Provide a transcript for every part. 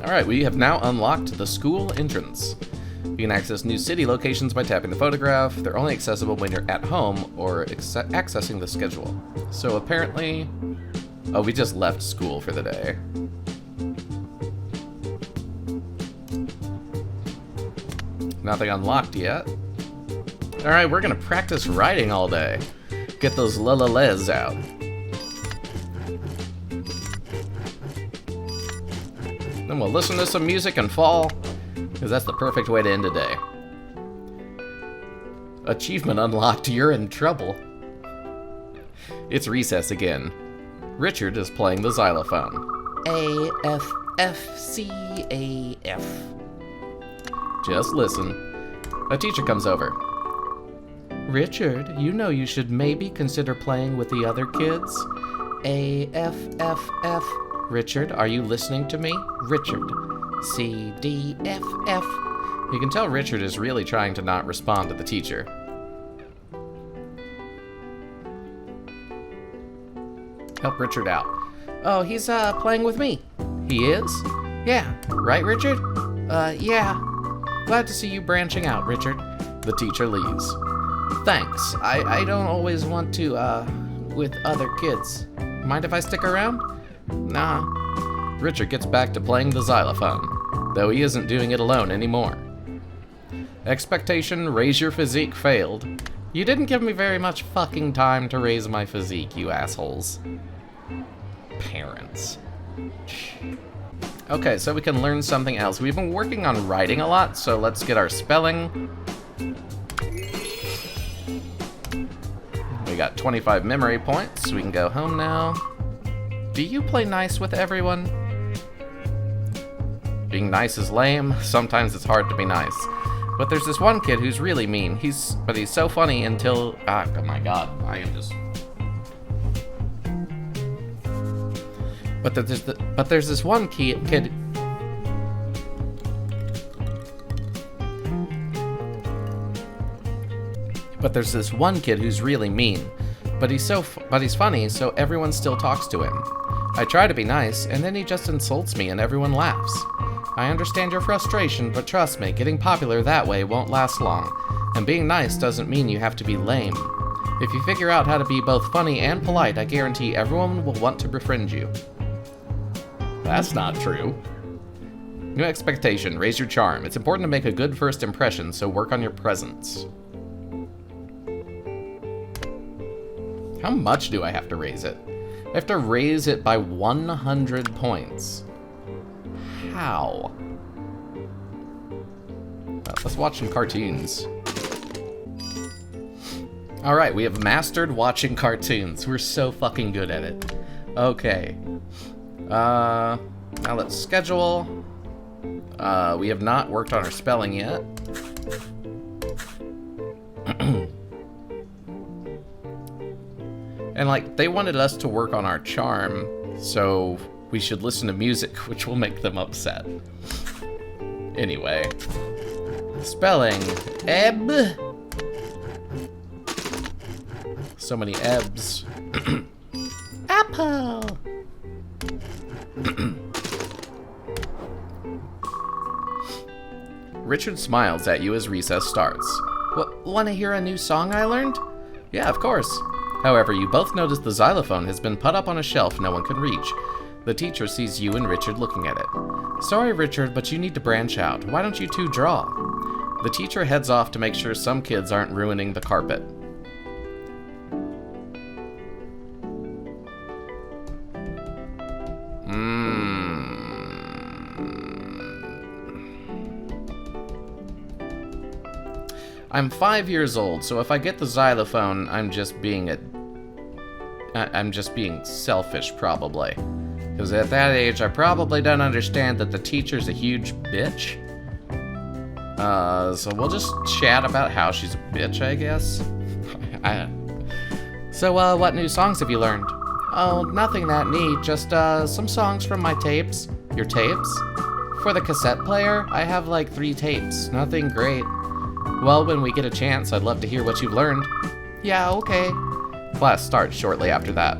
Alright, we have now unlocked the school entrance. You can access new city locations by tapping the photograph. They're only accessible when you're at home or accessing the schedule. So apparently... Oh, we just left school for the day. Nothing unlocked yet. Alright, we're gonna practice writing all day. Get those la-la-les out. Then we'll listen to some music and fall, because that's the perfect way to end a day. Achievement unlocked, you're in trouble. It's recess again. Richard is playing the xylophone. A-F-F-C-A-F. Just listen. A teacher comes over. Richard, you know you should maybe consider playing with the other kids. A-F-F-F. Richard, are you listening to me? Richard. C-D-F-F. You can tell Richard is really trying to not respond to the teacher. Help Richard out. Oh, he's playing with me. He is? Yeah. Right, Richard? Yeah. Glad to see you branching out, Richard. The teacher leaves. Thanks. I don't always want to, with other kids. Mind if I stick around? Nah. Richard gets back to playing the xylophone, though he isn't doing it alone anymore. Expectation, raise your physique failed. You didn't give me very much fucking time to raise my physique, you assholes. Parents. Okay, so we can learn something else. We've been working on writing a lot, so let's get our spelling. We got 25 memory points. We can go home now. Do you play nice with everyone? Being nice is lame. Sometimes it's hard to be nice. But there's this one kid who's really mean. He's so funny until... oh my god, I am just... But there's this one kid... But there's this one kid who's really mean. But he's funny, so everyone still talks to him. I try to be nice, and then he just insults me and everyone laughs. I understand your frustration, but trust me, getting popular that way won't last long. And being nice doesn't mean you have to be lame. If you figure out how to be both funny and polite, I guarantee everyone will want to befriend you. That's not true. New expectation, raise your charm. It's important to make a good first impression, so work on your presence. How much do I have to raise it? I have to raise it by 100 points. How? Let's watch some cartoons. Alright, we have mastered watching cartoons. We're so fucking good at it. Okay. Now let's schedule. We have not worked on our spelling yet. And like, they wanted us to work on our charm, so we should listen to music, which will make them upset. Anyway. Spelling. Ebb. So many ebbs. Apple. Richard smiles at you as recess starts. Want to hear a new song I learned? Yeah, of course. However, you both notice the xylophone has been put up on a shelf no one can reach. The teacher sees you and Richard looking at it. Sorry, Richard, but you need to branch out. Why don't you two draw? The teacher heads off to make sure some kids aren't ruining the carpet. I'm 5 years old, so if I get the xylophone, I'm just being selfish, probably. Because at that age, I probably don't understand that the teacher's a huge bitch. So we'll just chat about how she's a bitch, I guess. So, what new songs have you learned? Oh, nothing that neat, just, some songs from my tapes. Your tapes? For the cassette player, I have like 3 tapes. Nothing great. Well, when we get a chance, I'd love to hear what you've learned. Yeah, okay. Class starts shortly after that.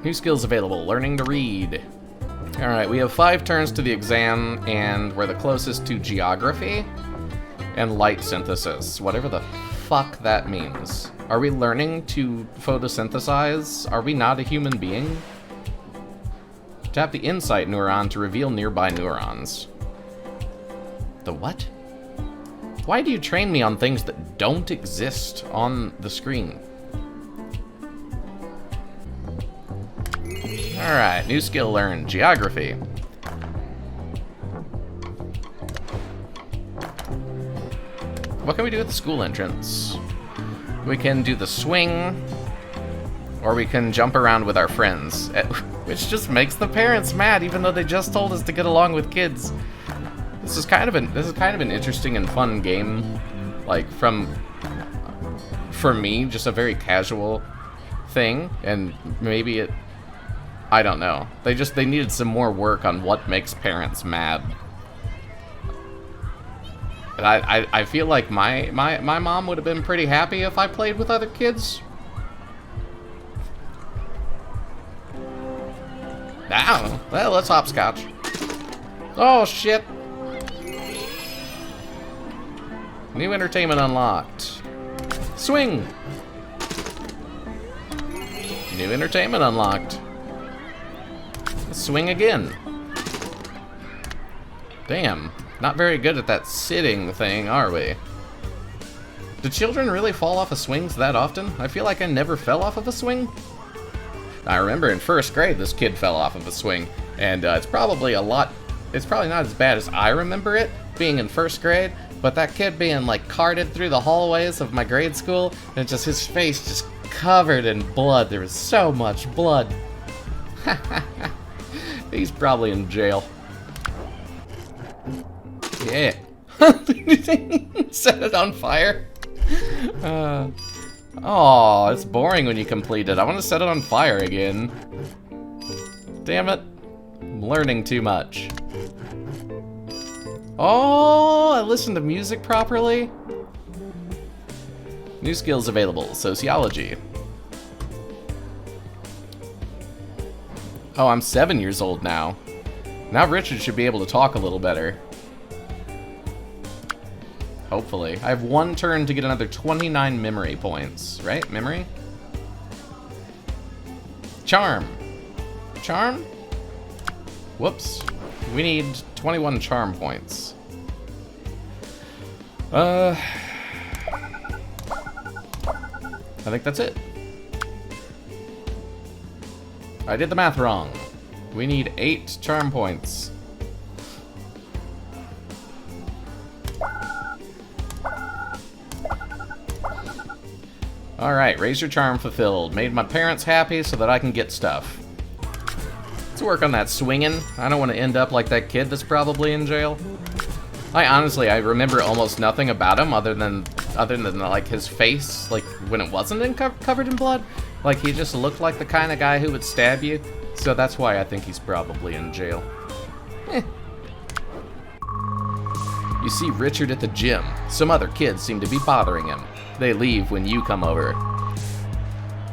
New skills available. Learning to read. Alright, we have 5 turns to the exam, and we're the closest to geography and light synthesis, whatever the fuck that means. Are we learning to photosynthesize? Are we not a human being? Tap the insight neuron to reveal nearby neurons. The what? Why do you train me on things that don't exist on the screen? Alright, new skill learned. Geography. What can we do at the school entrance? We can do the swing, or we can jump around with our friends, which just makes the parents mad, even though they just told us to get along with kids. This is kind of an interesting and fun game, like for me, just a very casual thing, and maybe it, I don't know. They needed some more work on what makes parents mad. But I feel like my mom would have been pretty happy if I played with other kids. I don't know. Well, let's hopscotch. Oh, shit. New entertainment unlocked. Swing. New entertainment unlocked. Let's swing again. Damn. Not very good at that sitting thing, are we? Do children really fall off of swings that often? I feel like I never fell off of a swing. I remember in first grade, this kid fell off of a swing, and it's probably not as bad as I remember it, being in first grade, but that kid being, like, carted through the hallways of my grade school, and just his face just covered in blood. There was so much blood. He's probably in jail. Yeah. Set it on fire. Oh, it's boring when you complete it. I want to set it on fire again. Damn it. I'm learning too much. Oh, I listened to music properly. New skills available. Sociology. Oh, I'm 7 years old now. Now Richard should be able to talk a little better. Hopefully. I have 1 turn to get another 29 memory points, right? Memory? Charm. Charm? Whoops. We need 21 charm points. I think that's it. I did the math wrong. We need 8 charm points. Alright, raise your charm fulfilled. Made my parents happy so that I can get stuff. Let's work on that swinging. I don't want to end up like that kid that's probably in jail. I remember almost nothing about him other than like his face, like when it wasn't covered in blood. Like he just looked like the kind of guy who would stab you. So that's why I think he's probably in jail. You see Richard at the gym. Some other kids seem to be bothering him. They leave when you come over.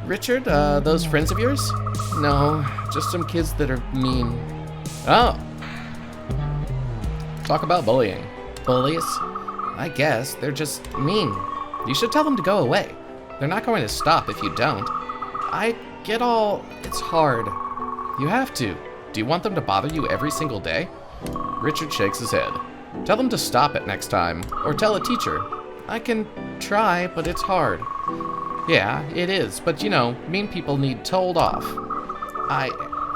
Richard, those friends of yours? No, just some kids that are mean. Oh. Talk about bullying. Bullies? I guess they're just mean. You should tell them to go away. They're not going to stop if you don't. I get all... It's hard. You have to. Do you want them to bother you every single day? Richard shakes his head. Tell them to stop it next time, or tell a teacher. I can try, but it's hard. Yeah, it is, but you know, mean people need told off.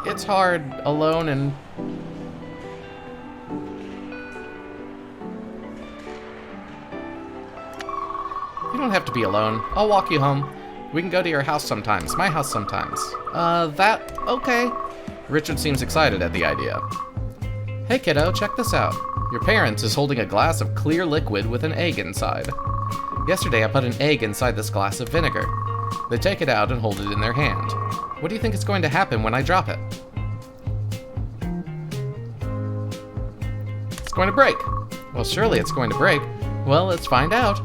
It's hard alone and... You don't have to be alone. I'll walk you home. We can go to your house sometimes, my house sometimes. Okay. Richard seems excited at the idea. Hey kiddo, check this out. Your parent is holding a glass of clear liquid with an egg inside. Yesterday I put an egg inside this glass of vinegar. They take it out and hold it in their hand. What do you think is going to happen when I drop it? It's going to break. Well, surely it's going to break. Well, let's find out.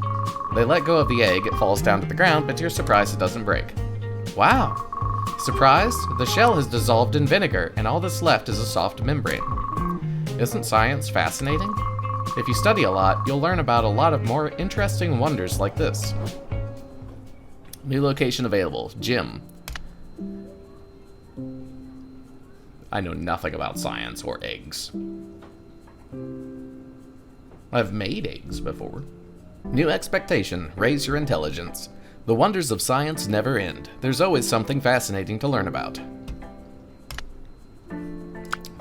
They let go of the egg, it falls down to the ground, but to your surprise it doesn't break. Wow. Surprised? The shell has dissolved in vinegar, and all that's left is a soft membrane. Isn't science fascinating? If you study a lot, you'll learn about a lot of more interesting wonders like this. New location available. Gym. I know nothing about science or eggs. I've made eggs before. New expectation. Raise your intelligence. The wonders of science never end. There's always something fascinating to learn about.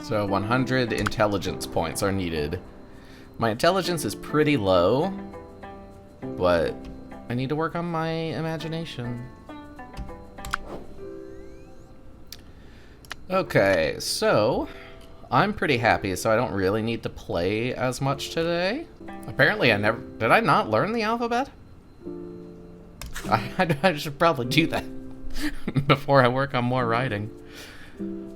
So 100 intelligence points are needed. My intelligence is pretty low, but I need to work on my imagination. Okay, so I'm pretty happy, so I don't really need to play as much today. Apparently did I not learn the alphabet? I should probably do that before I work on more writing.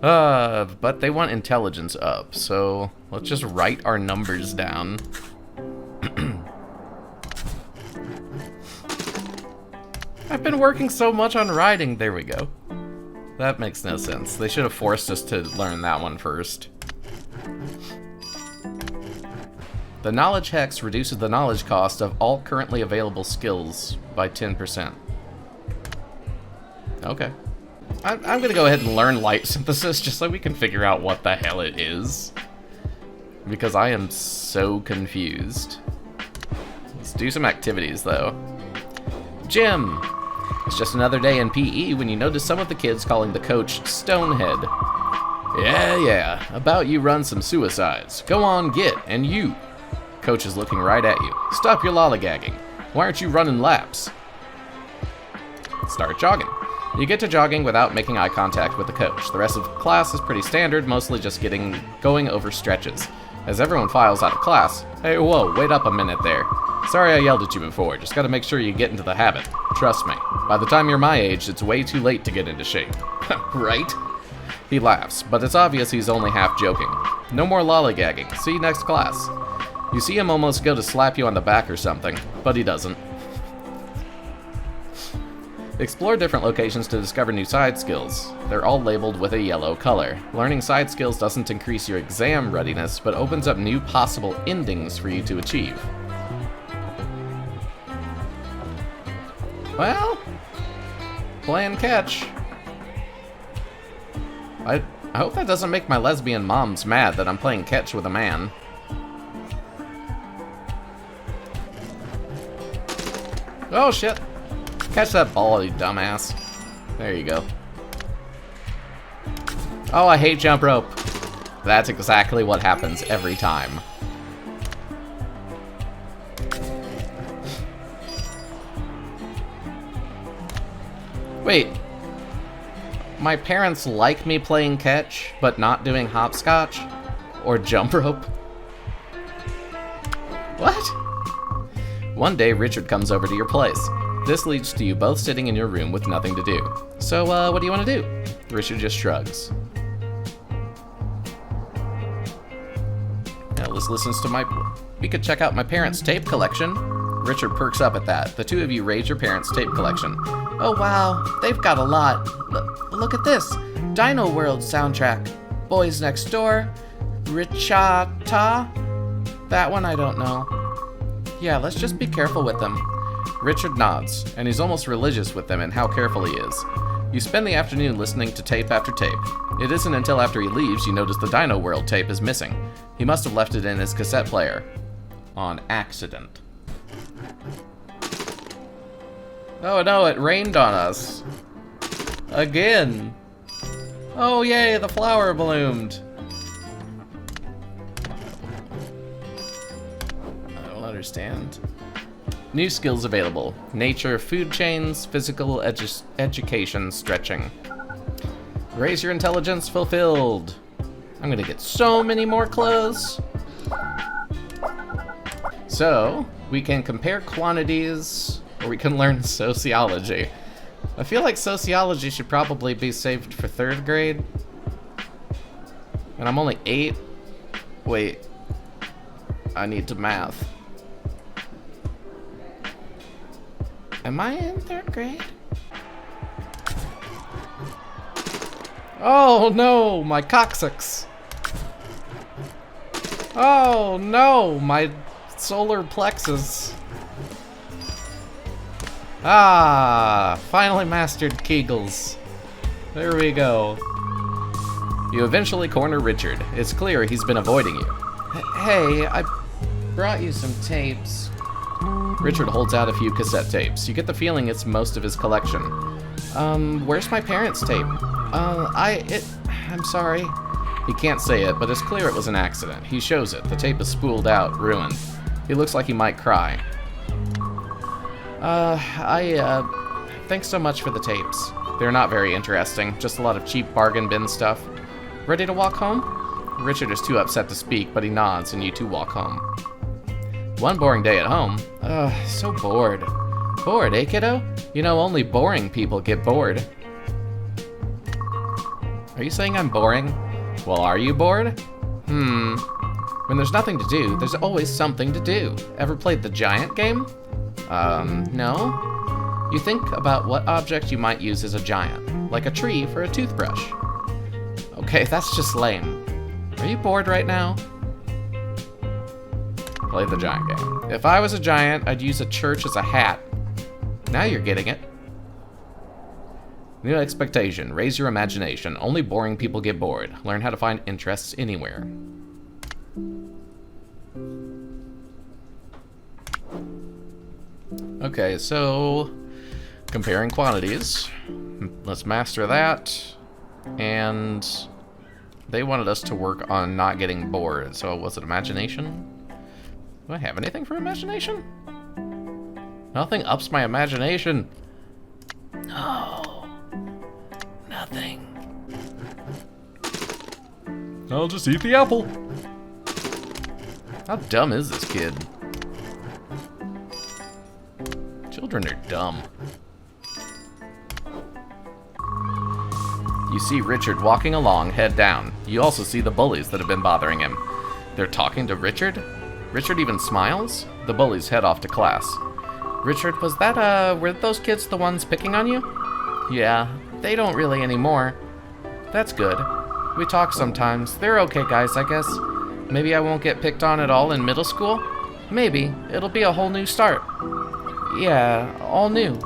But they want intelligence up, so let's just write our numbers down. I've been working so much on writing. There we go. That makes no sense. They should have forced us to learn that one first. The knowledge hex reduces the knowledge cost of all currently available skills by 10%. Okay. I'm gonna go ahead and learn light synthesis just so we can figure out what the hell it is. Because I am so confused. Let's do some activities though. Gym! It's just another day in PE when you notice some of the kids calling the coach Stonehead. Yeah, about you run some suicides. Go on, get, and you. Coach is looking right at you. Stop your lollygagging. Why aren't you running laps? Start jogging. You get to jogging without making eye contact with the coach. The rest of class is pretty standard, mostly just going over stretches. As everyone files out of class, hey, whoa, wait up a minute there. Sorry I yelled at you before, just gotta make sure you get into the habit. Trust me, by the time you're my age, it's way too late to get into shape. Right? He laughs, but it's obvious he's only half joking. No more lollygagging. See you next class. You see him almost go to slap you on the back or something, but he doesn't. Explore different locations to discover new side skills. They're all labeled with a yellow color. Learning side skills doesn't increase your exam readiness, but opens up new possible endings for you to achieve. Well, playing catch. I hope that doesn't make my lesbian moms mad that I'm playing catch with a man. Oh shit. Catch that ball, you dumbass. There you go. Oh, I hate jump rope. That's exactly what happens every time. Wait. My parents like me playing catch, but not doing hopscotch? Or jump rope? What? One day, Richard comes over to your place. This leads to you both sitting in your room with nothing to do. So, what do you want to do? Richard just shrugs. Alice listens to we could check out my parents' tape collection. Richard perks up at that. The two of you raise your parents' tape collection. Oh wow, they've got a lot. Look at this. Dino World soundtrack. Boys Next Door. Richata. That one I don't know. Yeah, let's just be careful with them. Richard nods, and he's almost religious with them and how careful he is. You spend the afternoon listening to tape after tape. It isn't until after he leaves you notice the Dino World tape is missing. He must have left it in his cassette player. On accident. Oh no, it rained on us. Again. Oh yay, the flower bloomed. I don't understand. New skills available. Nature, food chains, physical education, stretching. Raise your intelligence fulfilled. I'm gonna get so many more clothes. So, we can compare quantities, or we can learn sociology. I feel like sociology should probably be saved for 3rd grade. And I'm only 8. Wait. I need to math. Am I in 3rd grade? Oh no, my coccyx. Oh no, my solar plexus. Ah, finally mastered Kegels. There we go. You eventually corner Richard. It's clear he's been avoiding you. Hey, I brought you some tapes. Richard holds out a few cassette tapes. You get the feeling it's most of his collection. Where's my parents' tape? I'm sorry. He can't say it, but it's clear it was an accident. He shows it. The tape is spooled out, ruined. He looks like he might cry. Thanks so much for the tapes. They're not very interesting, just a lot of cheap bargain bin stuff. Ready to walk home? Richard is too upset to speak, but he nods and you two walk home. One boring day at home. So bored. Bored, eh, kiddo? You know, only boring people get bored. Are you saying I'm boring? Well, are you bored? When there's nothing to do, there's always something to do. Ever played the giant game? No? You think about what object you might use as a giant, like a tree for a toothbrush. Okay, that's just lame. Are you bored right now? Play the giant game. If I was a giant, I'd use a church as a hat. Now you're getting it. New expectation. Raise your imagination. Only boring people get bored. Learn how to find interests anywhere. Okay, so comparing quantities. Let's master that. And they wanted us to work on not getting bored. So was it imagination? Do I have anything for imagination? Nothing ups my imagination. No. Nothing. I'll just eat the apple. How dumb is this kid? Children are dumb. You see Richard walking along, head down. You also see the bullies that have been bothering him. They're talking to Richard? Richard even smiles? The bullies head off to class. Richard, were those kids the ones picking on you? Yeah, they don't really anymore. That's good. We talk sometimes. They're okay guys, I guess. Maybe I won't get picked on at all in middle school? Maybe. It'll be a whole new start. Yeah, all new.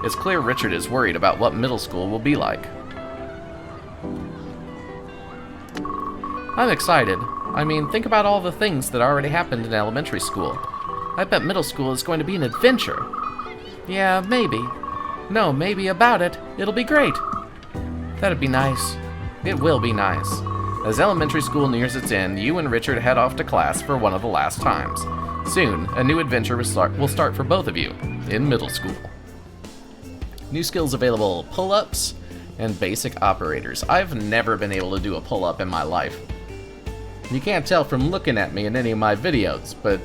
It's clear Richard is worried about what middle school will be like. I'm excited. I mean, think about all the things that already happened in elementary school. I bet middle school is going to be an adventure. Yeah, maybe. No, maybe about it. It'll be great. That'd be nice. It will be nice. As elementary school nears its end, you and Richard head off to class for one of the last times. Soon, a new adventure will start for both of you in middle school. New skills available: pull-ups and basic operators. I've never been able to do a pull-up in my life. You can't tell from looking at me in any of my videos, but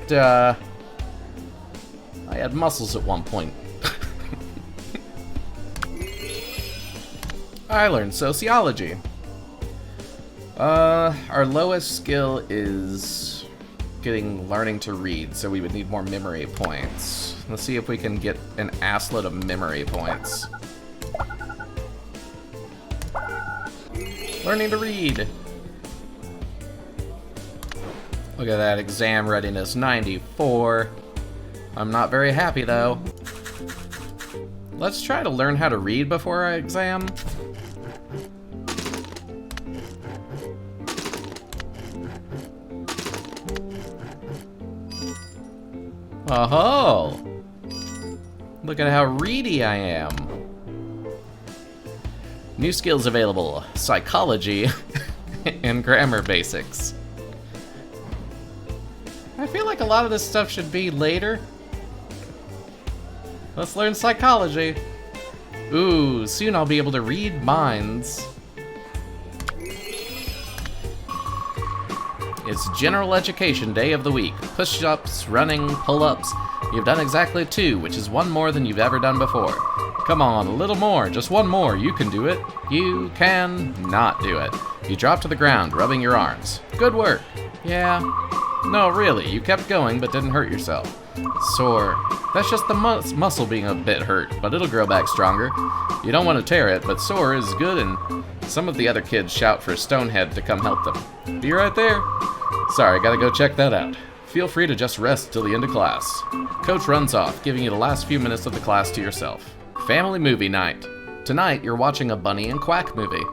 I had muscles at one point. I learned sociology. Our lowest skill is learning to read, so we would need more memory points. Let's see if we can get an assload of memory points. Learning to read. Look at that, exam readiness 94. I'm not very happy though. Let's try to learn how to read before our exam. Oh-ho! Look at how ready I am. New skills available: psychology and grammar basics. I feel like a lot of this stuff should be later. Let's learn psychology. Ooh, soon I'll be able to read minds. It's general education day of the week. Push-ups, running, pull-ups. You've done exactly 2, which is 1 more than you've ever done before. Come on, a little more, just 1 more. You can do it. You can not do it. You drop to the ground, rubbing your arms. Good work. Yeah. No, really, you kept going but didn't hurt yourself. Sore. That's just the muscle being a bit hurt, but it'll grow back stronger. You don't want to tear it, but sore is good and Some of the other kids shout for Stonehead to come help them. Be right there. Sorry, gotta go check that out. Feel free to just rest till the end of class. Coach runs off, giving you the last few minutes of the class to yourself. Family movie night. Tonight, you're watching a Bunny and Quack movie.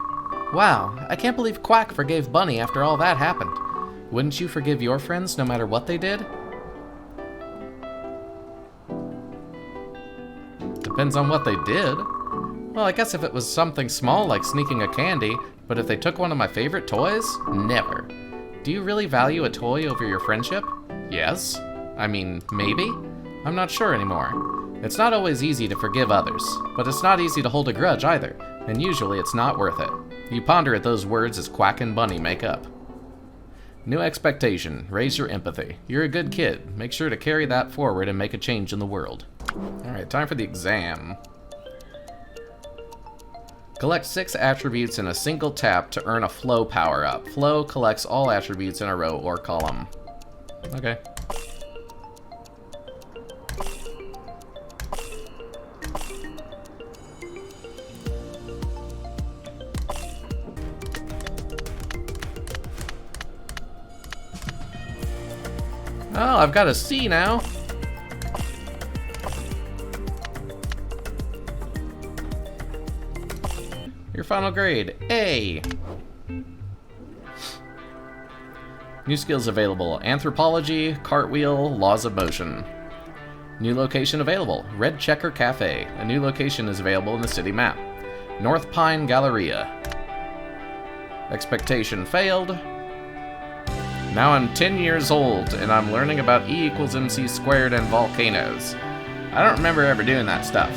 Wow, I can't believe Quack forgave Bunny after all that happened. Wouldn't you forgive your friends no matter what they did? Depends on what they did. Well, I guess if it was something small like sneaking a candy, but if they took one of my favorite toys, never. Do you really value a toy over your friendship? Yes. I mean, maybe? I'm not sure anymore. It's not always easy to forgive others, but it's not easy to hold a grudge either, and usually it's not worth it. You ponder at those words as Quack and Bunny make up. New expectation. Raise your empathy. You're a good kid. Make sure to carry that forward and make a change in the world. Alright, time for the exam. Collect 6 attributes in a single tap to earn a Flow power-up. Flow collects all attributes in a row or column. Okay. Oh, I've got a C now. Your final grade, A. New skills available: Anthropology, Cartwheel, Laws of Motion. New location available: Red Checker Cafe. A new location is available in the city map. North Pine Galleria. Expectation failed. Now I'm 10 years old, and I'm learning about E = MC² and volcanoes. I don't remember ever doing that stuff.